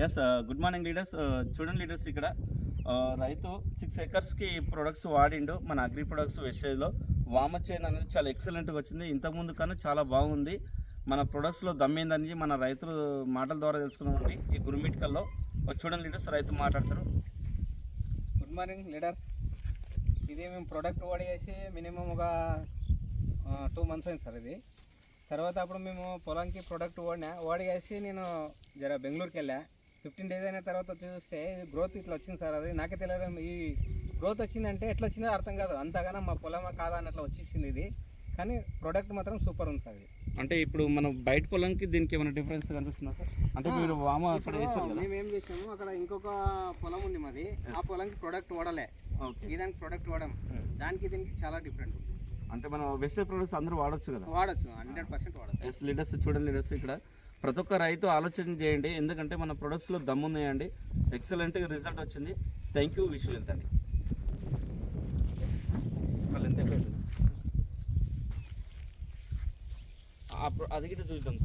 Yes good morning leaders. చూడండి leaders, ఇక్కడ రైతు 6 ఎకర్స్కి ప్రొడక్ట్స్ వాడిండు మన అగ్రి ప్రొడక్ట్స్ వెస్టేజ్లో. వామ చైన్ అనేది చాలా ఎక్సలెంట్గా వచ్చింది, ఇంతకుముందు కన్నా చాలా బాగుంది. మన ప్రొడక్ట్స్లో దమ్మిందని మన రైతులు మాటల ద్వారా తెలుసుకున్నామండి ఈ గురుమిట్కల్లో. చూడండి లీడర్స్, రైతు మాట్లాడతారు. Good morning leaders. ఇది మేము ప్రోడక్ట్ వాడేసి మినిమం ఒక 2 months అయింది సార్. ఇది తర్వాత అప్పుడు మేము పొలంకి ప్రోడక్ట్ వాడేసి నేను జర బెంగళూరుకి వెళ్ళా. 15 days అయిన తర్వాత చూస్తే గ్రోత్ ఇట్లా వచ్చింది సార్. అది నాకే తెలియదు ఈ గ్రోత్ వచ్చిందంటే ఎట్లా వచ్చిందో అర్థం కాదు, అంతగానో మా పొలమా కాదా అని అట్లా వచ్చేసింది ఇది. కానీ ప్రోడక్ట్ మాత్రం సూపర్ ఉంది సార్. ఇది అంటే ఇప్పుడు మనం బయట పొలంకి దీనికి ఏమైనా డిఫరెన్స్ కనిపిస్తుందా సార్? అంటే మీరు వామ అక్కడ వేస్తారు కదా, మేము ఏం చేసాము, అక్కడ ఇంకొక పొలం ఉంది మాది, ఆ పొలంకి ప్రోడక్ట్ వాడలే, ఈ దానికి ప్రోడక్ట్ వాడడం, దానికి దీనికి చాలా డిఫరెంట్. అంటే మనం వెస్టేజ్ ప్రొడక్ట్స్ అందరూ వాడచ్చు కదా? వాడచ్చు, 100% వాడచ్చు. ఎస్ లీడర్స్, చూడండి లీడర్స్, ఇక్కడ ప్రతి ఒక్క రైతు ఆలోచన చేయండి, ఎందుకంటే మన ప్రొడక్ట్స్లో దమ్మున్నాయండి. ఎక్సలెంట్గా రిజల్ట్ వచ్చింది. Thank you. విష్ ఎంత అండి వాళ్ళు ఎంత అది గిట్ట చూద్దాం.